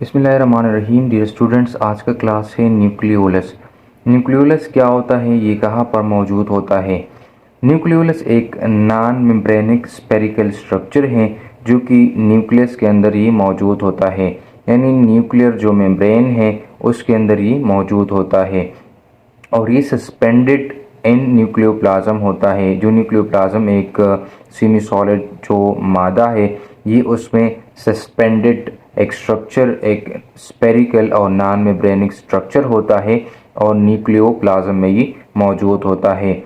बिस्मिल्लाहिर्रहमानिर्रहीम। Dear students, आज का क्लास है न्यूक्लियोलस। न्यूक्लियोलस क्या होता है, ये कहाँ पर मौजूद होता है। न्यूक्लियोलस एक नॉन मेम्ब्रेनिक स्पेरिकल स्ट्रक्चर है जो कि न्यूक्लियस के अंदर ही मौजूद होता है, यानी न्यूक्लियर जो मेम्ब्रेन है उसके अंदर ही मौजूद होता है और ये सस्पेंडेड इन न्यूक्लियोप्लाज्म होता है। जो न्यूक्लियोप्लाज्म एक सेमी सॉलिड जो मादा है, ये उसमें सस्पेंडेड एक स्ट्रक्चर, एक स्पेरिकल और नॉन मेम्ब्रेनिक स्ट्रक्चर होता है और न्यूक्लियोप्लाज्म में ये मौजूद होता है।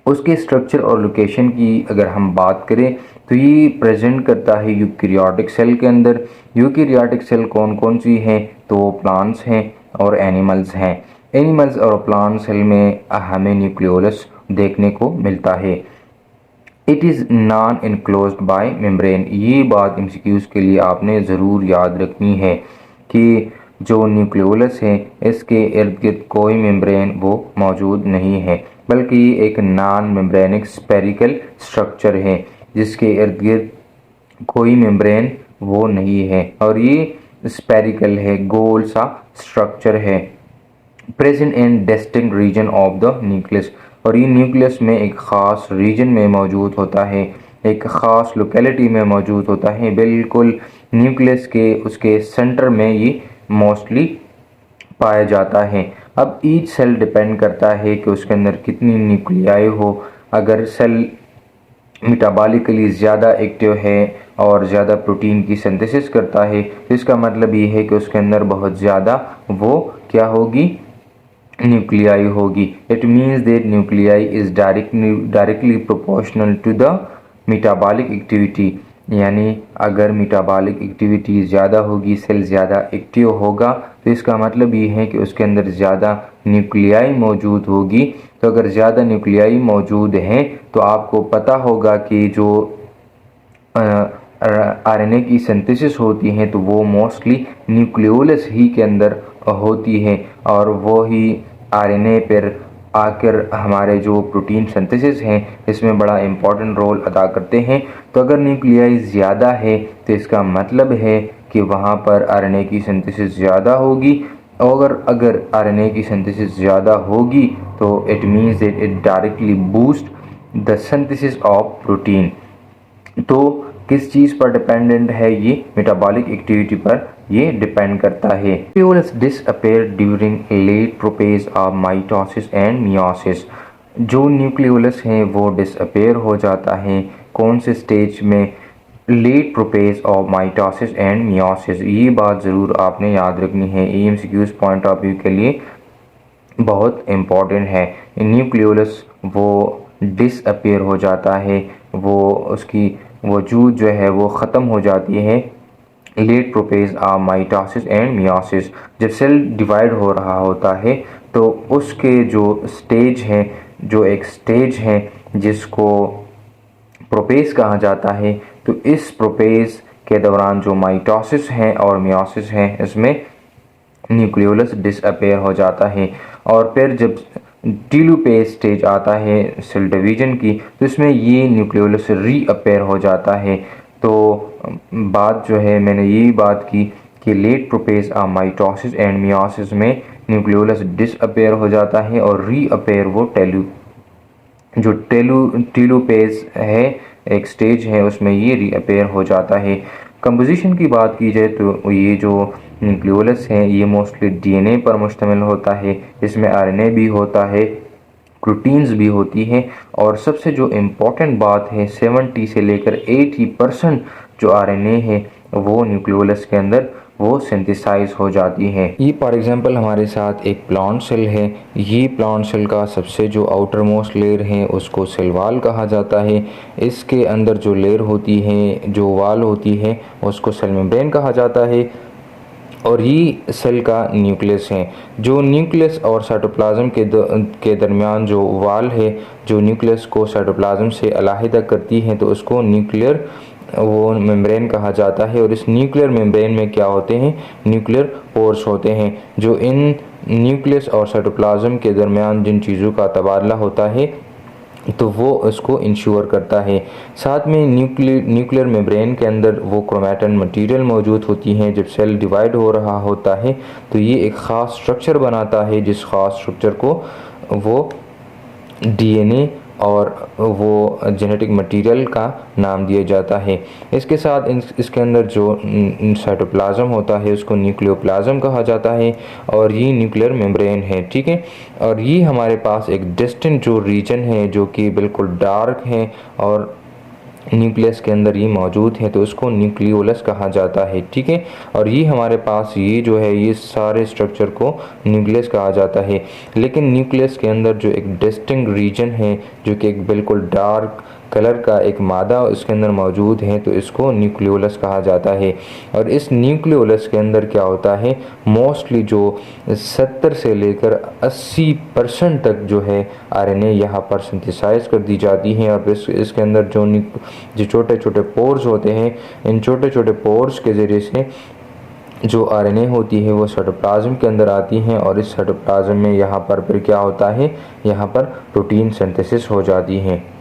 उसके स्ट्रक्चर और लोकेशन की अगर हम बात करें तो ये प्रेजेंट करता है यूकैरियोटिक सेल के अंदर। यूकैरियोटिक सेल कौन कौन सी हैं, तो प्लांट्स हैं और एनिमल्स हैं। एनिमल्स और प्लांट सेल में हमें न्यूक्लियोलस देखने को मिलता है। It is non enclosed bye membrane. ये बात एमसीक्यूज़ के लिए आपने ज़रूर याद रखनी है कि जो न्यूक्लियोलस है इसके इर्द गिर्द कोई मेम्ब्रेन वो मौजूद नहीं है, बल्कि ये एक नॉन मेम्ब्रेनिक स्पेरिकल स्ट्रक्चर है जिसके इर्द गिर्द कोई मेम्ब्रेन वो नहीं है और ये स्पेरिकल है, गोल सा स्ट्रक्चर है। Present in distinct region of the nucleus, और ये न्यूक्लियस में एक ख़ास रीजन में मौजूद होता है, एक ख़ास लोकेलिटी में मौजूद होता है। बिल्कुल न्यूक्लियस के उसके सेंटर में ये मोस्टली पाया जाता है। अब ईच सेल डिपेंड करता है कि उसके अंदर कितनी न्यूक्लियाई हो। अगर सेल मेटाबॉलिकली ज़्यादा एक्टिव है और ज़्यादा प्रोटीन की सिंथेसिस करता है तो इसका मतलब ये है कि उसके अंदर बहुत ज़्यादा वो क्या होगी, न्यूक्लियाई होगी। It means that nuclei is directly proportional to the metabolic activity, यानी अगर मेटाबॉलिक एक्टिविटी ज़्यादा होगी, सेल ज़्यादा एक्टिव होगा तो इसका मतलब ये है कि उसके अंदर ज़्यादा न्यूक्लियाई मौजूद होगी। तो अगर ज़्यादा न्यूक्लियाई मौजूद हैं तो आपको पता होगा कि जो आरएनए की सिंथेसिस होती है तो वो मोस्टली न्यूक्लियोलस ही के अंदर होती है और वो ही आरएनए पर आकर हमारे जो प्रोटीन सिंथेसिस हैं इसमें बड़ा इम्पॉर्टेंट रोल अदा करते हैं। तो अगर न्यूक्लियाई ज़्यादा है तो इसका मतलब है कि वहाँ पर आरएनए की सिंथेसिस ज़्यादा होगी, और अगर आरएनए की सिंथेसिस ज़्यादा होगी तो it means that it directly boost the synthesis of protein. तो किस चीज़ पर डिपेंडेंट है, ये मेटाबॉलिक एक्टिविटी पर ये डिपेंड करता है। Nucleolus disappear during late prophase of mitosis and meiosis. जो न्यूक्लियोलस हैं वो डिसअपेयर हो जाता है कौन से स्टेज में, late prophase of mitosis and meiosis. ये बात ज़रूर आपने याद रखनी है, एमसीक्यूज़ पॉइंट ऑफ व्यू के लिए बहुत इम्पॉर्टेंट है। न्यूक्लियोलस वो डिसअपेयर हो जाता है, वो उसकी वजूद जो है वो ख़त्म हो जाती है late prophase of mitosis and meiosis. जब सेल डिवाइड हो रहा होता है तो उसके जो स्टेज हैं, जो एक स्टेज है जिसको प्रोपेज कहा जाता है, तो इस प्रोपेज के दौरान जो माइटोसिस है और मियोसिस है इसमें न्यूक्लियोलस डिसअपेयर हो जाता है। और फिर जब टीलोपेज स्टेज आता है सेल डिवीजन की तो इसमें ये न्यूक्लियोलस रीअपेयर हो जाता है। तो बात जो है मैंने यही बात की कि late prophase of mitosis and meiosis में न्यूक्लियोलस डिसअपेयर हो जाता है और रीअपेयर वो टीलोपेज है एक स्टेज है उसमें ये रीअपेयर हो जाता है। कंपोजिशन की बात की जाए तो ये जो न्यूक्लियोलस है ये मोस्टली डीएनए पर मुश्तमिल होता है, इसमें आरएनए भी होता है, प्रोटीन्स भी होती हैं और सबसे जो इम्पोर्टेंट बात है 70 से लेकर 80% जो आरएनए है वो न्यूक्लियोलस के अंदर वो सिंथेसाइज हो जाती है। ये फॉर एग्जांपल हमारे साथ एक प्लांट सेल है। ये प्लांट सेल का सबसे जो आउटर मोस्ट लेयर है उसको सेल वाल कहा जाता है। इसके अंदर जो लेयर होती है, जो वाल होती है, उसको सेल मेम्ब्रेन कहा जाता है और ये सेल का न्यूक्लियस है। जो न्यूक्लियस और साइटोप्लाज्म के दरमियान जो वाल है, जो न्यूक्लियस को साइटोप्लाज्म से अलहदा करती है, तो उसको न्यूक्लियर वो मेम्ब्रेन कहा जाता है। और इस न्यूक्लियर मेम्ब्रेन में क्या होते हैं, न्यूक्लियर पोर्स होते हैं जो इन न्यूक्लियस और साइटोप्लाज्म के दरमियान जिन चीज़ों का तबादला होता है तो वो उसको इंश्योर करता है। साथ में न्यूक्लियर मेम्ब्रेन के अंदर वो क्रोमैटिन मटेरियल मौजूद होती हैं। जब सेल डिवाइड हो रहा होता है तो ये एक ख़ास स्ट्रक्चर बनाता है, जिस ख़ास स्ट्रक्चर को वो डीएनए और वो जेनेटिक मटेरियल का नाम दिया जाता है। इसके साथ इसके अंदर जो साइटोप्लाज्म होता है उसको न्यूक्लियोप्लाज्म कहा जाता है और ये न्यूक्लियर मेम्ब्रेन है, ठीक है। और ये हमारे पास एक डिस्टेंट जो रीजन है जो कि बिल्कुल डार्क है और न्यूक्लियस के अंदर ये मौजूद है, तो उसको न्यूक्लियोलस कहा जाता है, ठीक है। और ये हमारे पास ये जो है ये सारे स्ट्रक्चर को न्यूक्लियस कहा जाता है। लेकिन न्यूक्लियस के अंदर जो एक डिस्टिंक्ट रीजन है जो कि एक बिल्कुल डार्क कलर का एक मादा उसके अंदर मौजूद है, तो इसको न्यूक्लियोलस कहा जाता है। और इस न्यूक्लियोलस के अंदर क्या होता है, मोस्टली जो 70 से लेकर 80% तक जो है आरएनए यहाँ पर सिंथेसाइज कर दी जाती हैं। और इसके अंदर जो छोटे छोटे पोर्स होते हैं, इन छोटे छोटे पोर्स के ज़रिए से जो आरएनए होती है वो साइटोप्लाज्म के अंदर आती हैं और इस साइटोप्लाज्म में यहाँ पर फिर क्या होता है, यहाँ पर प्रोटीन सिंथेसिस हो जाती है।